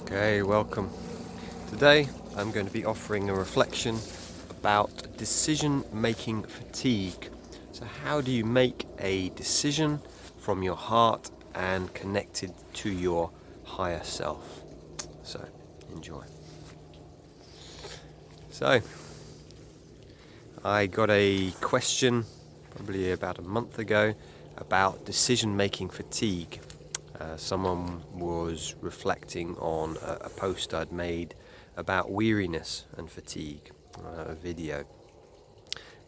Okay, welcome. Today I'm going to be offering a reflection about decision-making fatigue. So how do you make a decision from your heart and connected to your higher self? So, enjoy. So, I got a question probably about a month ago about decision-making fatigue. Someone was reflecting on a post I'd made about weariness and fatigue, a video.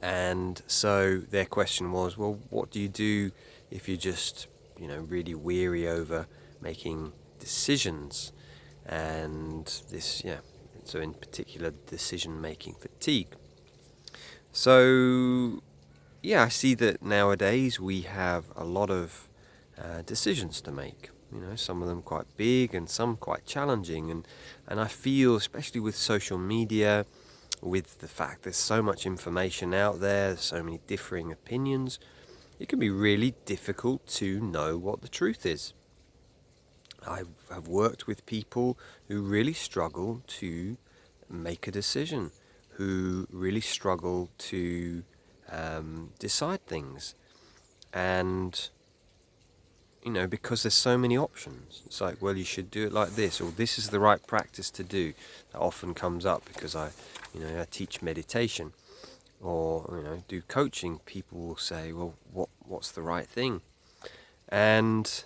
And so their question was, well, what do you do if you're just, really weary over making decisions? And this, so in particular, decision-making fatigue. So, I see that nowadays we have a lot of decisions to make. Some of them quite big and some quite challenging. And I feel, especially with social media, with the fact there's so much information out there, so many differing opinions, it can be really difficult to know what the truth is. I have worked with people who really struggle to make a decision, who really struggle to decide things. And because there's so many options. It's like, well, you should do it like this, or this is the right practice to do. That often comes up because I teach meditation or, do coaching. People will say, well, what's the right thing? And,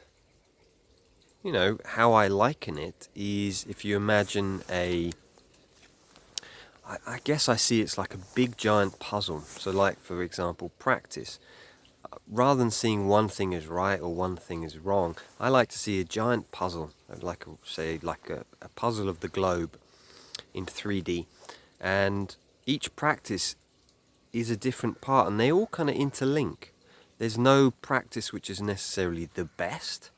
how I liken it is if you imagine I guess I see it's like a big giant puzzle. So like, for example, practice. Rather than seeing one thing as right or one thing as wrong, I like to see a giant puzzle, like a puzzle of the globe in 3D. And each practice is a different part, and they all kind of interlink. There's no practice which is necessarily the best,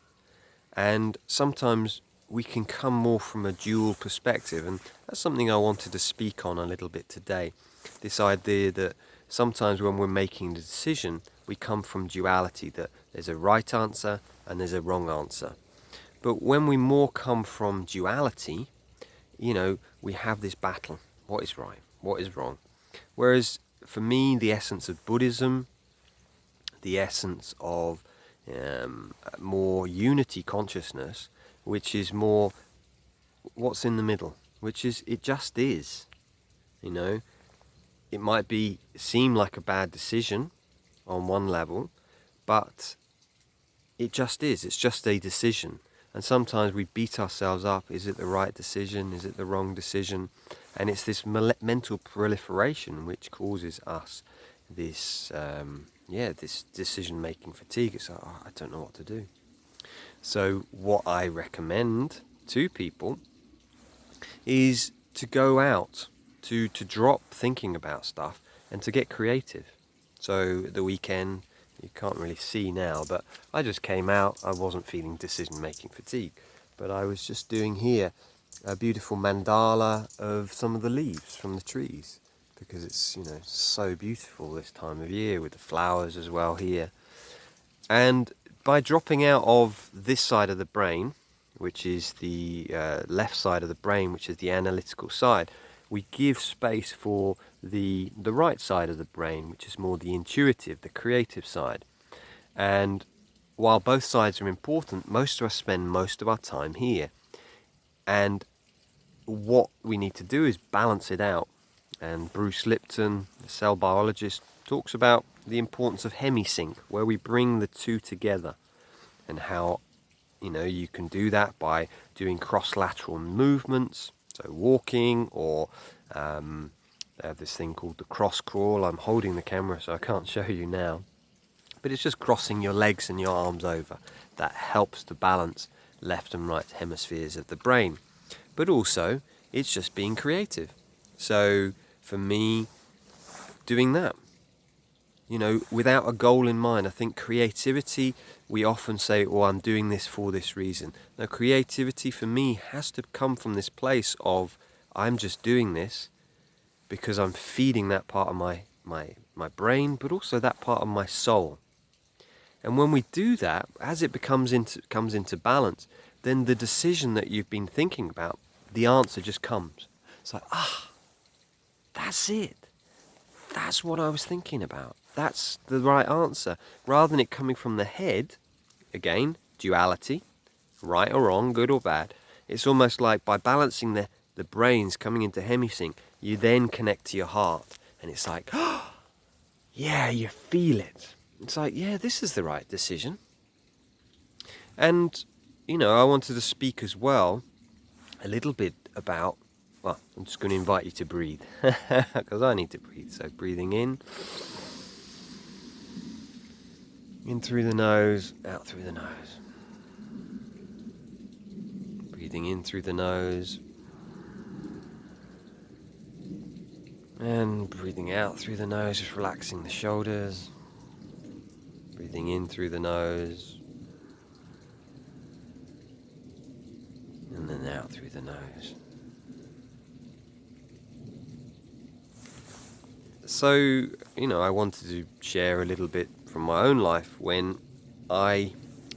and sometimes we can come more from a dual perspective, and that's something I wanted to speak on a little bit today. This idea that sometimes when we're making a decision, we come from duality, that there's a right answer and there's a wrong answer. But when we more come from duality, we have this battle. What is right? What is wrong? Whereas for me, the essence of Buddhism, the essence of more unity consciousness, which is more what's in the middle, which is it just is. It might seem like a bad decision on one level, but it just is. It's just a decision. And sometimes we beat ourselves up. Is it the right decision? Is it the wrong decision? And it's this mental proliferation which causes us this, this decision-making fatigue. It's like, I don't know what to do. So what I recommend to people is to go out, to drop thinking about stuff and to get creative. So the weekend, you can't really see now, but I just came out. I wasn't feeling decision-making fatigue, but I was just doing here a beautiful mandala of some of the leaves from the trees, because it's, so beautiful this time of year with the flowers as well here. And by dropping out of this side of the brain, which is the left side of the brain, which is the analytical side, we give space for the right side of the brain, which is more the intuitive, the creative side. And while both sides are important, most of us spend most of our time here. And what we need to do is balance it out. And Bruce Lipton, the cell biologist, talks about the importance of hemisync, where we bring the two together, and how you can do that by doing cross-lateral movements, so walking, or they have this thing called the cross crawl. I'm holding the camera so I can't show you now, but it's just crossing your legs and your arms over. That helps to balance left and right hemispheres of the brain. But also, it's just being creative. So for me, doing that, without a goal in mind. I think creativity, we often say, oh, I'm doing this for this reason. Now, creativity for me has to come from this place of, I'm just doing this because I'm feeding that part of my brain, but also that part of my soul. And when we do that, as it comes into balance, then the decision that you've been thinking about, the answer just comes. It's like, that's it. That's what I was thinking about. That's the right answer. Rather than it coming from the head, again, duality, right or wrong, good or bad. It's almost like by balancing the brains coming into hemisync, you then connect to your heart. And it's like, yeah, you feel it. It's like, yeah, this is the right decision. And, I wanted to speak as well a little bit about, well, I'm just going to invite you to breathe, because I need to breathe. So breathing in through the nose, out through the nose. Breathing in through the nose, and breathing out through the nose, just relaxing the shoulders. Breathing in through the nose, and then out through the nose. So, I wanted to share a little bit from my own life when I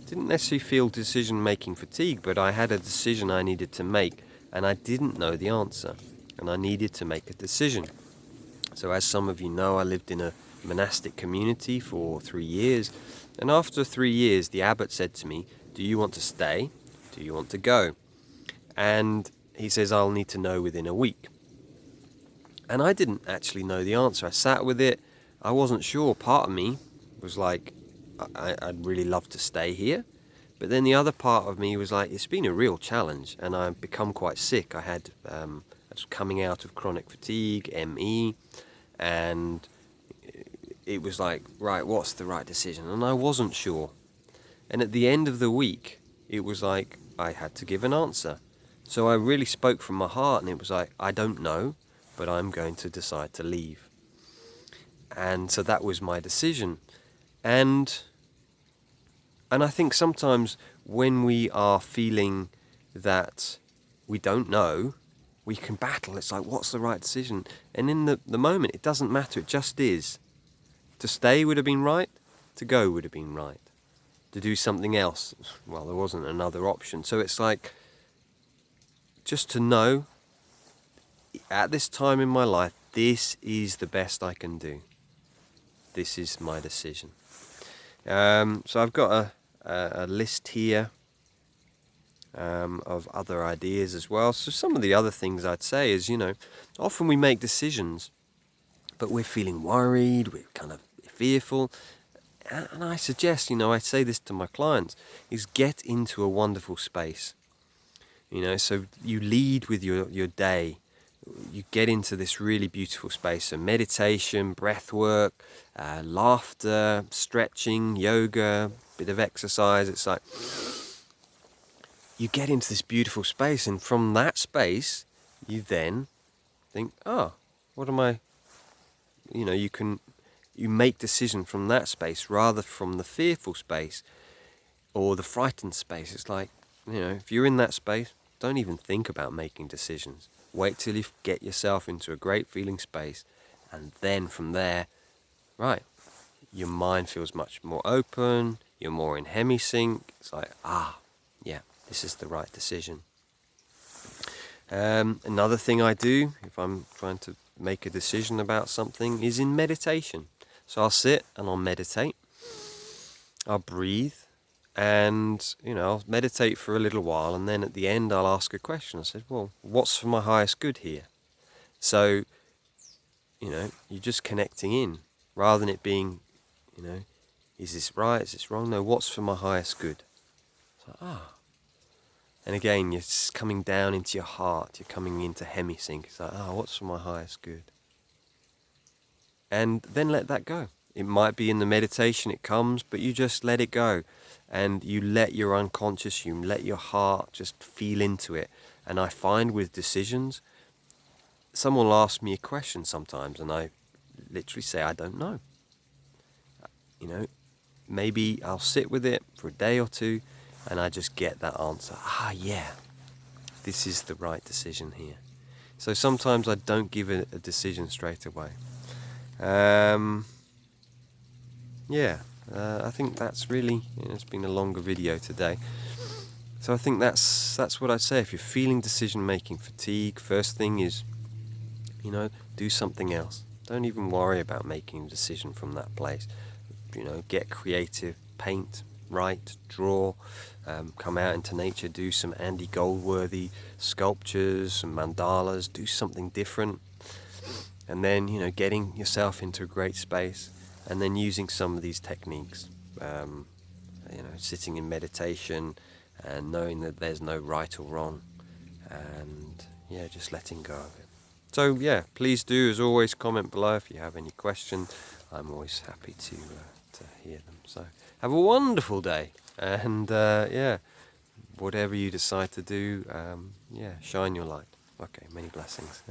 didn't necessarily feel decision-making fatigue, but I had a decision I needed to make, and I didn't know the answer, and I needed to make a decision. So as some of you know, I lived in a monastic community for 3 years, and after 3 years, the abbot said to me, do you want to stay? Do you want to go? And he says, I'll need to know within a week. And I didn't actually know the answer. I sat with it. I wasn't sure. Part of me was like, I'd really love to stay here. But then the other part of me was like, it's been a real challenge. And I've become quite sick. I was coming out of chronic fatigue, ME. And it was like, right, what's the right decision? And I wasn't sure. And at the end of the week, it was like, I had to give an answer. So I really spoke from my heart. And it was like, I don't know, but I'm going to decide to leave. And so that was my decision. And I think sometimes when we are feeling that we don't know, we can battle. It's like, what's the right decision? And in the moment, it doesn't matter. It just is. To stay would have been right. To go would have been right. To do something else, well, there wasn't another option. So it's like, just to know, at this time in my life, this is the best I can do. This is my decision. So I've got a list here of other ideas as well. So some of the other things I'd say is, often we make decisions, but we're feeling worried, we're kind of fearful. And I suggest, I say this to my clients, is get into a wonderful space. So you lead with your day. You get into this really beautiful space. So meditation, breath work, laughter, stretching, yoga, bit of exercise. It's like you get into this beautiful space, and from that space, you then think, what am I? You make decision from that space rather from the fearful space or the frightened space. It's like, if you're in that space, don't even think about making decisions. Wait till you get yourself into a great feeling space, and then from there, right, your mind feels much more open, you're more in hemisync. It's like, yeah, this is the right decision. Another thing I do, if I'm trying to make a decision about something, is in meditation. So I'll sit and I'll meditate. I'll breathe. And, I'll meditate for a little while, and then at the end I'll ask a question. I said, well, what's for my highest good here? So, you're just connecting in, rather than it being, is this right, is this wrong? No, what's for my highest good? So, And again, you're just coming down into your heart, you're coming into hemisync. It's like, what's for my highest good? And then let that go. It might be in the meditation it comes, but you just let it go. And you let your unconscious, you let your heart just feel into it. And I find with decisions, someone will ask me a question sometimes, and I literally say, I don't know. Maybe I'll sit with it for a day or two, and I just get that answer. Yeah, this is the right decision here. So sometimes I don't give a decision straight away. I think that's really, it's been a longer video today. So I think that's what I'd say. If you're feeling decision-making fatigue, first thing is, do something else. Don't even worry about making a decision from that place. Get creative, paint, write, draw, come out into nature, do some Andy Goldworthy sculptures, some mandalas, do something different. And then, getting yourself into a great space, and then using some of these techniques, sitting in meditation and knowing that there's no right or wrong, and just letting go of it. So please do, as always, comment below if you have any questions. I'm always happy to hear them. So have a wonderful day, and whatever you decide to do, shine your light. Okay, many blessings.